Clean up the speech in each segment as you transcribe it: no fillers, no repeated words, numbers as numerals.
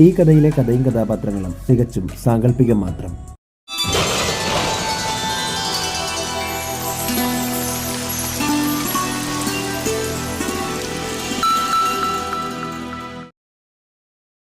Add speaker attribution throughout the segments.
Speaker 1: ഈ കഥയിലെ കഥയും കഥാപാത്രങ്ങളും തികച്ചും സാങ്കല്പികം മാത്രം.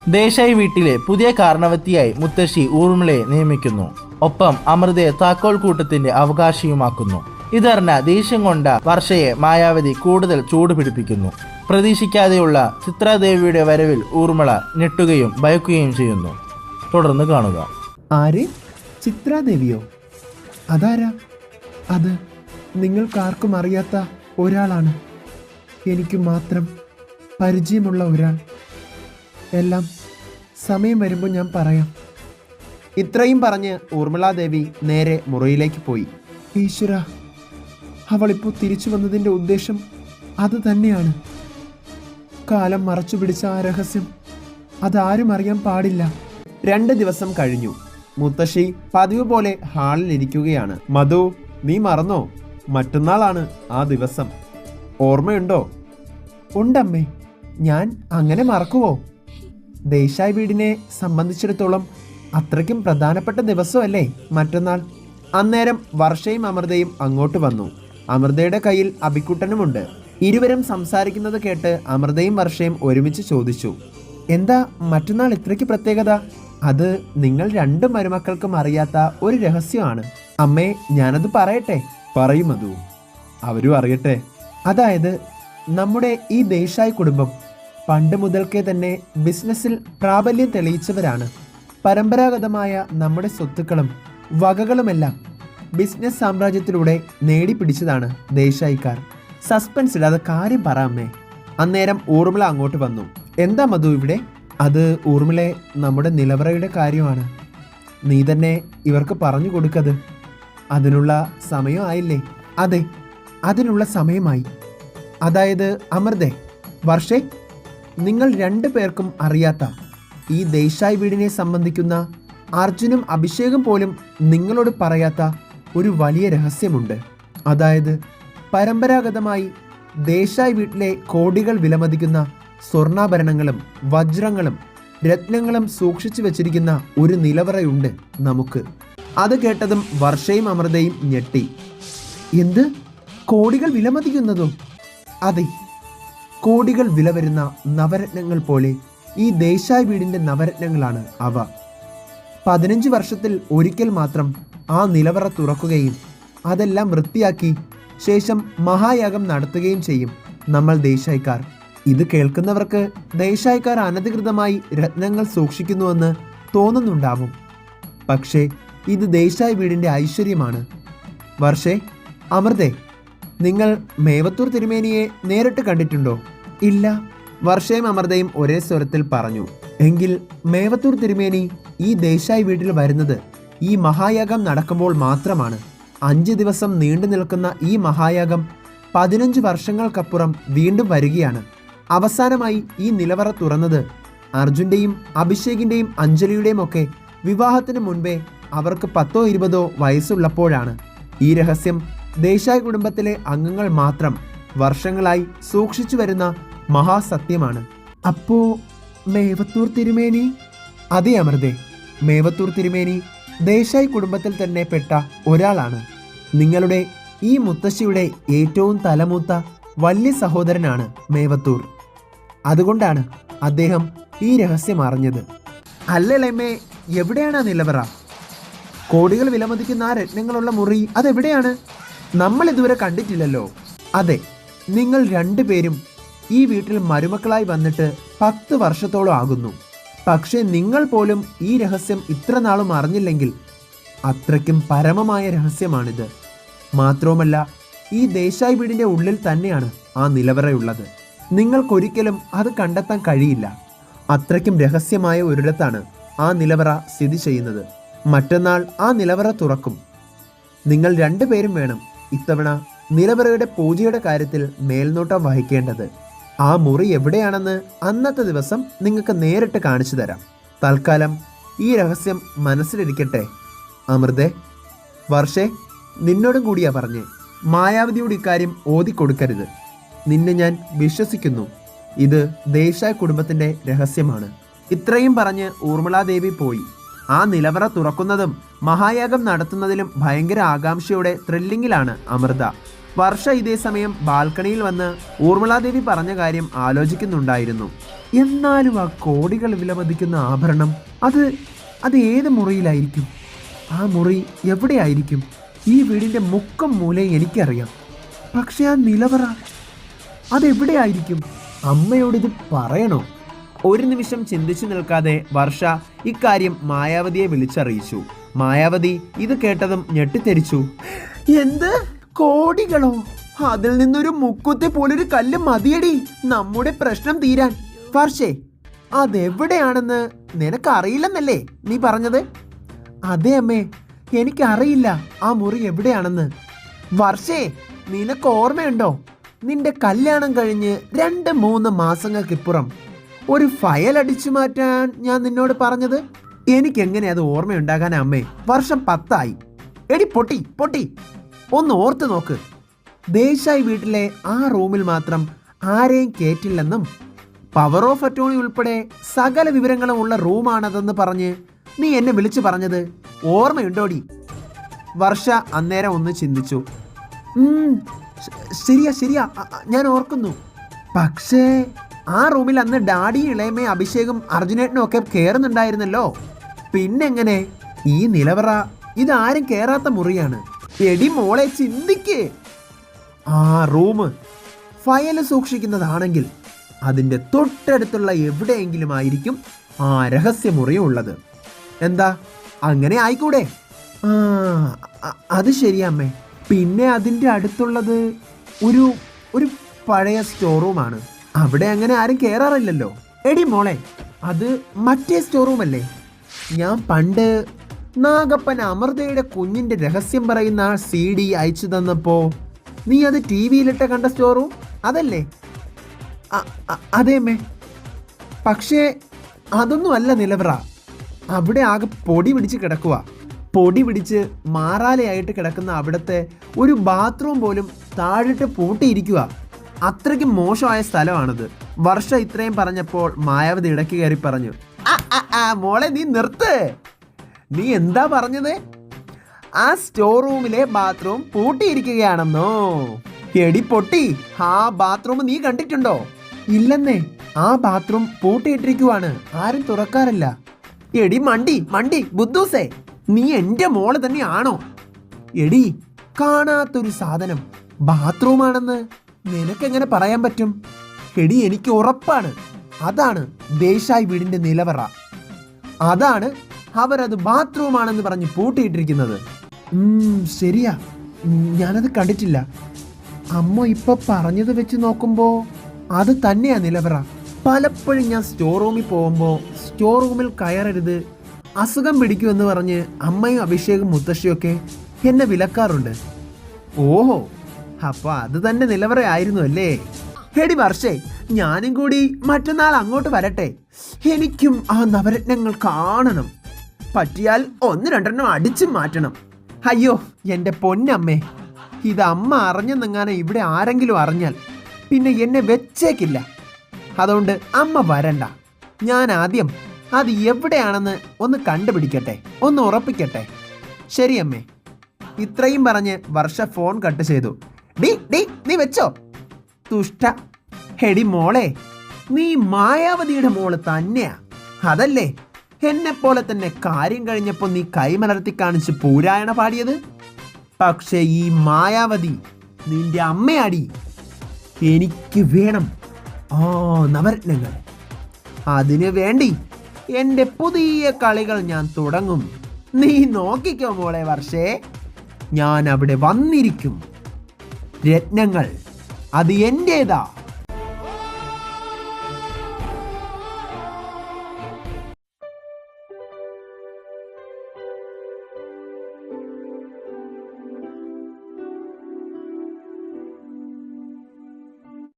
Speaker 2: ദേശായി വീട്ടിലെ പുതിയ കാരണവത്തിയായി മുത്തശ്ശി ഊർമിളയെ നിയമിക്കുന്നു. ഒപ്പം അമൃതയെ താക്കോൽ കൂട്ടത്തിന്റെ അവകാശിയുമാക്കുന്നു. ഇതറിഞ്ഞ ദേഷ്യം കൊണ്ട വർഷയെ മായാവതി കൂടുതൽ ചൂടുപിടിപ്പിക്കുന്നു. പ്രതീക്ഷിക്കാതെയുള്ള ചിത്രാദേവിയുടെ വരവിൽ ഊർമിള ഞെട്ടുകയും ഭയക്കുകയും ചെയ്യുന്നു. തുടർന്ന് കാണുക.
Speaker 3: ആര്? ചിത്രാദേവിയോ? അതാരാ? അത് നിങ്ങൾക്കാർക്കും അറിയാത്ത ഒരാളാണ്. എനിക്ക് മാത്രം പരിചയമുള്ള ഒരാൾ. എല്ലാം സമയം വരുമ്പോൾ ഞാൻ പറയാം. ഇത്രയും പറഞ്ഞ് ഊർമിളാദേവി നേരെ മുറിയിലേക്ക് പോയി. ഈശ്വര, അവളിപ്പോൾ തിരിച്ചു വന്നതിൻ്റെ ഉദ്ദേശം അത് തന്നെയാണ്. കാലം മറച്ചു പിടിച്ച ആ രഹസ്യം അതാരും അറിയാൻ പാടില്ല. 2 ദിവസം കഴിഞ്ഞു. മുത്തശ്ശി പതിവ് പോലെ ഹാളിൽ ഇരിക്കുകയാണ്. മധു, നീ മറന്നോ? മറ്റന്നാളാണ് ആ ദിവസം. ഓർമ്മയുണ്ടോ? ഉണ്ടമ്മേ. ഞാൻ അങ്ങനെ മറക്കുവോ? ദേശായി വീടിനെ സംബന്ധിച്ചിടത്തോളം അത്രയ്ക്കും പ്രധാനപ്പെട്ട ദിവസമല്ലേ മറ്റന്നാൾ. അന്നേരം വർഷയും അമൃതയും അങ്ങോട്ട് വന്നു. അമൃതയുടെ കയ്യിൽ അബിക്കുട്ടനുമുണ്ട്. ഇരുവരും സംസാരിക്കുന്നത് കേട്ട് അമൃതയും വർഷയും ഒരുമിച്ച് ചോദിച്ചു, എന്താ മറ്റന്നാൾ ഇത്രയ്ക്ക് പ്രത്യേകത? അത് നിങ്ങൾ 2 മരുമക്കൾക്കും അറിയാത്ത ഒരു രഹസ്യമാണ്. അമ്മേ, ഞാനത് പറയട്ടെ? പറയും മധു, അവരും അറിയട്ടെ. അതായത് നമ്മുടെ ഈ ദേശായി കുടുംബം പണ്ട് മുതൽക്കേ തന്നെ ബിസിനസ്സിൽ പ്രാബല്യം തെളിയിച്ചവരാണ്. പരമ്പരാഗതമായ നമ്മുടെ സ്വത്തുക്കളും വകകളുമെല്ലാം ബിസിനസ് സാമ്രാജ്യത്തിലൂടെ നേടിപ്പിടിച്ചതാണ് ദേശായിക്കാർ. സസ്പെൻസ് ഇല്ലാതെ കാര്യം പറ അമ്മേ. അന്നേരം ഊർമിള അങ്ങോട്ട് വന്നു. എന്താ മധു ഇവിടെ? അത് ഊർമിളെ, നമ്മുടെ നിലവറയുടെ കാര്യമാണ്. നീ തന്നെ ഇവർക്ക് പറഞ്ഞു കൊടുക്കത്. അതിനുള്ള സമയം ആയില്ലേ? അതെ, അതിനുള്ള സമയമായി. അതായത് അമൃതേ, വർഷേ, നിങ്ങൾ 2 പേർക്കും അറിയാത്ത ഈ ദേശായി വീടിനെ സംബന്ധിക്കുന്ന അർജുനും അഭിഷേകും പോലും നിങ്ങളോട് പറയാത്ത ഒരു വലിയ രഹസ്യമുണ്ട്. അതായത് പരമ്പരാഗതമായി ദേശായി വീട്ടിലെ കോടികൾ വിലമതിക്കുന്ന സ്വർണ്ണാഭരണങ്ങളും വജ്രങ്ങളും രത്നങ്ങളും സൂക്ഷിച്ചു വെച്ചിരിക്കുന്ന ഒരു നിലവറയുണ്ട് നമുക്ക്. അത് കേട്ടതും വർഷയും അമൃതയും ഞെട്ടി. എന്ത്? കോടികൾ വിലമതിക്കുന്നതോ? അതെ, കോടികൾ വില വരുന്ന നവരത്നങ്ങൾ പോലെ ഈ ദേശായി വീടിൻ്റെ നവരത്നങ്ങളാണ് അവ. 15 വർഷത്തിൽ ഒരിക്കൽ മാത്രം ആ നിലവറ തുറക്കുകയും അതെല്ലാം വൃത്തിയാക്കി ശേഷം മഹായാഗം നടത്തുകയും ചെയ്യും നമ്മൾ ദേശായിക്കാർ. ഇത് കേൾക്കുന്നവർക്ക് ദേശായിക്കാർ അനധികൃതമായി രത്നങ്ങൾ സൂക്ഷിക്കുന്നുവെന്ന് തോന്നുന്നുണ്ടാവും. പക്ഷേ ഇത് ദേശായി വീടിൻ്റെ ഐശ്വര്യമാണ്. വർഷേ, അമൃതേ, നിങ്ങൾ മേവത്തൂർ തിരുമേനിയെ നേരിട്ട് കണ്ടിട്ടുണ്ടോ? ഇല്ല. വർഷയും അമൃതയും ഒരേ സ്വരത്തിൽ പറഞ്ഞു. എങ്കിൽ മേവത്തൂർ തിരുമേനി ഈ ദേശായി വീട്ടിൽ വരുന്നത് ഈ മഹായാഗം നടക്കുമ്പോൾ മാത്രമാണ്. 5 ദിവസം നീണ്ടു നിൽക്കുന്ന ഈ മഹായാഗം 15 വർഷങ്ങൾക്കപ്പുറം വീണ്ടും വരികയാണ്. അവസാനമായി ഈ നിലവറ തുറന്നത് അർജുൻ്റെയും അഭിഷേകിൻ്റെയും അഞ്ജലിയുടെയും ഒക്കെ വിവാഹത്തിന് മുൻപേ അവർക്ക് 10ഓ 20ഓ വയസ്സുള്ളപ്പോഴാണ്. ഈ രഹസ്യം ദേശായി കുടുംബത്തിലെ അംഗങ്ങൾ മാത്രം വർഷങ്ങളായി സൂക്ഷിച്ചു വരുന്ന മഹാസത്യമാണ്. അപ്പോ മേവത്തൂർ തിരുമേനി? അതെ അമൃതേ, മേവത്തൂർ തിരുമേനി ദേശായി കുടുംബത്തിൽ തന്നെ പെട്ട ഒരാളാണ്. നിങ്ങളുടെ ഈ മുത്തശ്ശിയുടെ ഏറ്റവും തലമൂത്ത വലിയ സഹോദരനാണ് മേവത്തൂർ. അതുകൊണ്ടാണ് അദ്ദേഹം ഈ രഹസ്യം അറിഞ്ഞത്. അല്ലമ്മേ, എവിടെയാണ് ആ നിലവറ? കോടികൾ വിലമതിക്കുന്ന ആ രത്നങ്ങളുള്ള മുറി അതെവിടെയാണ്? നമ്മൾ ഇതുവരെ കണ്ടിട്ടില്ലല്ലോ. അതെ, നിങ്ങൾ 2 പേരും ഈ വീട്ടിൽ മരുമക്കളായി വന്നിട്ട് 10 വർഷത്തോളം ആകുന്നു. പക്ഷേ നിങ്ങൾ പോലും ഈ രഹസ്യം ഇത്ര നാളും അറിഞ്ഞില്ലെങ്കിൽ അത്രയ്ക്കും പരമമായ രഹസ്യമാണിത്. മാത്രവുമല്ല, ഈ ദേശായി വീടിൻ്റെ ഉള്ളിൽ തന്നെയാണ് ആ നിലവറയുള്ളത്. നിങ്ങൾക്കൊരിക്കലും അത് കണ്ടെത്താൻ കഴിയില്ല. അത്രയ്ക്കും രഹസ്യമായ ഒരിടത്താണ് ആ നിലവറ സ്ഥിതി ചെയ്യുന്നത്. മറ്റന്നാൾ ആ നിലവറ തുറക്കും. നിങ്ങൾ 2 പേരും വേണം ഇത്തവണ നിലവറയുടെ പൂജയുടെ കാര്യത്തിൽ മേൽനോട്ടം വഹിക്കേണ്ടത്. ആ മുറി എവിടെയാണെന്ന് അന്നത്തെ ദിവസം നിങ്ങൾക്ക് നേരിട്ട് കാണിച്ചു തരാം. തൽക്കാലം ഈ രഹസ്യം മനസ്സിലിരിക്കട്ടെ. അമൃതേ, വർഷേ, നിന്നോടും കൂടിയാ പറഞ്ഞേ. മായാവതിയോട് ഇക്കാര്യം ഓതിക്കൊടുക്കരുത്. നിന്നെ ഞാൻ വിശ്വസിക്കുന്നു. ഇത് ദേശായി കുടുംബത്തിൻ്റെ രഹസ്യമാണ്. ഇത്രയും പറഞ്ഞ് ഊർമിളാദേവി പോയി. ആ നിലവറ തുറക്കുന്നതും മഹായാഗം നടത്തുന്നതിലും ഭയങ്കര ആകാംക്ഷയോടെ ത്രില്ലിങ്ങിലാണ് അമൃത. വർഷ ഇതേ സമയം ബാൽക്കണിയിൽ വന്ന് ഊർമിളാദേവി പറഞ്ഞ കാര്യം ആലോചിക്കുന്നുണ്ടായിരുന്നു. എന്നാലും ആ കോടികൾ വിലമതിക്കുന്ന ആഭരണം അത് ഏത് മുറിയിലായിരിക്കും? ആ മുറി എവിടെയായിരിക്കും? ഈ വീടിൻ്റെ മുക്കം മൂലയും എനിക്കറിയാം. പക്ഷെ ആ നിലവറ അതെവിടെയായിരിക്കും? അമ്മയോടിത് പറയണോ? ഒരു നിമിഷം ചിന്തിച്ചു നിൽക്കാതെ വർഷ ഇക്കാര്യം മായാവതിയെ വിളിച്ചറിയിച്ചു. മായാവതി ഇത് കേട്ടതും ഞെട്ടിത്തെരിച്ചു. എന്ത്? കോടികളോ? അതിൽ നിന്നൊരു മുക്കുത്തി പോലൊരു കല്ല് മതിയടി നമ്മുടെ പ്രശ്നം തീരാൻ. വർഷേ, അതെവിടെയാണെന്ന് നിനക്കറിയില്ലെന്നല്ലേ നീ പറഞ്ഞത്? അതെ അമ്മേ, എനിക്കറിയില്ല ആ മുറി എവിടെയാണെന്ന്. വർഷേ, നിനക്ക് ഓർമ്മയുണ്ടോ? നിന്റെ കല്യാണം കഴിഞ്ഞ് 2-3 മാസങ്ങൾക്കിപ്പുറം ഒരു ഫയൽ അടിച്ചു മാറ്റാൻ ഞാൻ നിന്നോട് പറഞ്ഞത്? എനിക്കെങ്ങനെ അത് ഓർമ്മയുണ്ടാകാൻ അമ്മേ? വർഷം 10 ആയി. എടി പൊട്ടി ഒന്ന് ഓർത്ത് നോക്ക്. ദേശായി വീട്ടിലെ ആ റൂമിൽ മാത്രം ആരെയും കേറ്റില്ലെന്നും പവർ ഓഫ് അറ്റോർണി ഉൾപ്പെടെ സകല വിവരങ്ങളും ഉള്ള റൂമാണതെന്ന് പറഞ്ഞ് നീ എന്നെ വിളിച്ചു പറഞ്ഞത് ഓർമ്മയുണ്ടോടി? വർഷ അന്നേരം ഒന്ന് ചിന്തിച്ചു. ശരിയാ, ഞാൻ ഓർക്കുന്നു. പക്ഷേ ആ റൂമിൽ അന്ന് ഡാഡി, ഇളയമേ, അഭിഷേകും അർജുനേട്ടനും ഒക്കെ കയറുന്നുണ്ടായിരുന്നല്ലോ. പിന്നെങ്ങനെ ഈ നിലവറ? ഇതാരും കയറാത്ത മുറിയാണ്. എടി മോളെ, ചിന്തിക്ക്. ആ റൂം ഫയൽ സൂക്ഷിക്കുന്നതാണെങ്കിൽ അതിൻ്റെ തൊട്ടടുത്തുള്ള എവിടെയെങ്കിലും ആയിരിക്കും ആ രഹസ്യമുറിയും ഉള്ളത്. എന്താ, അങ്ങനെ ആയിക്കൂടെ? അത് ശരിയമ്മേ. പിന്നെ അതിൻ്റെ അടുത്തുള്ളത് ഒരു പഴയ സ്റ്റോർ റൂമാണ്. അവിടെ അങ്ങനെ ആരും കയറാറില്ലല്ലോ. എടി മോളെ, അത് മറ്റേ സ്റ്റോർ റൂമല്ലേ? ഞാൻ പണ്ട് നാഗപ്പൻ അമൃതയുടെ കുഞ്ഞിൻ്റെ രഹസ്യം പറയുന്ന ആ CD അയച്ചു തന്നപ്പോ നീ അത് TV-യിലിട്ട് കണ്ട സ്റ്റോർ റൂം അതല്ലേ? അതേമ്മേ. പക്ഷേ അതൊന്നും അല്ല നിലവറ. അവിടെ ആകെ പൊടി പിടിച്ച് കിടക്കുക. പൊടി പിടിച്ച് മാറാലയായിട്ട് കിടക്കുന്ന അവിടുത്തെ ഒരു ബാത്റൂം പോലും താഴിട്ട് പൂട്ടിയിരിക്കുക. അത്രയ്ക്ക് മോശമായ സ്ഥലമാണത്. വർഷ ഇത്രയും പറഞ്ഞപ്പോൾ മായാവതി ഇടയ്ക്ക് കയറി പറഞ്ഞു, മോളെ നീ നിർത്ത്. നീ എന്താ പറഞ്ഞത്? ആ സ്റ്റോർ റൂമിലെ ബാത്റൂം പൂട്ടിയിരിക്കുകയാണെന്നോ? എടി പൊട്ടി, ആ ബാത്റൂം നീ കണ്ടിട്ടുണ്ടോ? ഇല്ലെന്നേ, ആ ബാത്റൂം പൂട്ടിയിട്ടിരിക്കുവാണ്, ആരും തുറക്കാറില്ല. എടി മണ്ടി ബുദ്ധൂസേ, നീ എൻ്റെ മോള് തന്നെയാണോ? എടി, കാണാത്തൊരു സാധനം ബാത്റൂമാണെന്ന് നിനക്കെങ്ങനെ പറയാൻ പറ്റും? എടി, എനിക്ക് ഉറപ്പാണ് അതാണ് ദേശായി വീടിൻ്റെ നിലവറ. അതാണ് അവരത് ബാത്റൂമാണെന്ന് പറഞ്ഞ് പൂട്ടിയിട്ടിരിക്കുന്നത്. ശരിയാ, ഞാനത് കണ്ടിട്ടില്ല. അമ്മ ഇപ്പൊ പറഞ്ഞത് വെച്ച് നോക്കുമ്പോ അത് തന്നെയാ നിലവറ. പലപ്പോഴും ഞാൻ സ്റ്റോർ റൂമിൽ പോകുമ്പോൾ സ്റ്റോർ റൂമിൽ കയറരുത്, അസുഖം പിടിക്കുമെന്ന് പറഞ്ഞ് അമ്മയും അഭിഷേകും മുത്തശ്ശിയൊക്കെ എന്നെ വിലക്കാറുണ്ട്. ഓഹോ, അപ്പൊ അത് തന്നെ നിലവറയായിരുന്നു അല്ലേ? എടി വർഷേ, ഞാനും കൂടി മറ്റന്നാൾ അങ്ങോട്ട് വരട്ടെ. എനിക്കും ആ നവരത്നങ്ങൾ കാണണം. പറ്റിയാൽ 1-2 അടിച്ചു മാറ്റണം. അയ്യോ എൻ്റെ പൊന്നമ്മേ, ഇത് അമ്മ അറിഞ്ഞെന്നെങ്ങാനും ഇവിടെ ആരെങ്കിലും അറിഞ്ഞാൽ പിന്നെ എന്നെ വെച്ചേക്കില്ല. അതുകൊണ്ട് അമ്മ വരണ്ട. ഞാൻ ആദ്യം അത് എവിടെയാണെന്ന് ഒന്ന് കണ്ടുപിടിക്കട്ടെ, ഒന്ന് ഉറപ്പിക്കട്ടെ. ശരി അമ്മേ. ഇത്രയും പറഞ്ഞ് വർഷ ഫോൺ കട്ട് ചെയ്തു. നീ വെച്ചോ തുഷ്ട. ഹെടി മോളെ, നീ മായാവതിയുടെ മോള് തന്നെയാ, അതല്ലേ എന്നെപ്പോലെ തന്നെ കാര്യം കഴിഞ്ഞപ്പോൾ നീ കൈമലർത്തി കാണിച്ച് പൂരായണ പാടിയത്? പക്ഷെ ഈ മായാവതി നിന്റെ അമ്മയാടി. എനിക്ക് വേണം ആ നവരത്നങ്ങൾ. അതിനു വേണ്ടി എൻ്റെ പുതിയ കളികൾ ഞാൻ തുടങ്ങും. നീ നോക്കിക്കോ മോളെ വർഷേ, ഞാൻ അവിടെ വന്നിരിക്കും. രത്നങ്ങൾ അത് എൻ്റേതാ.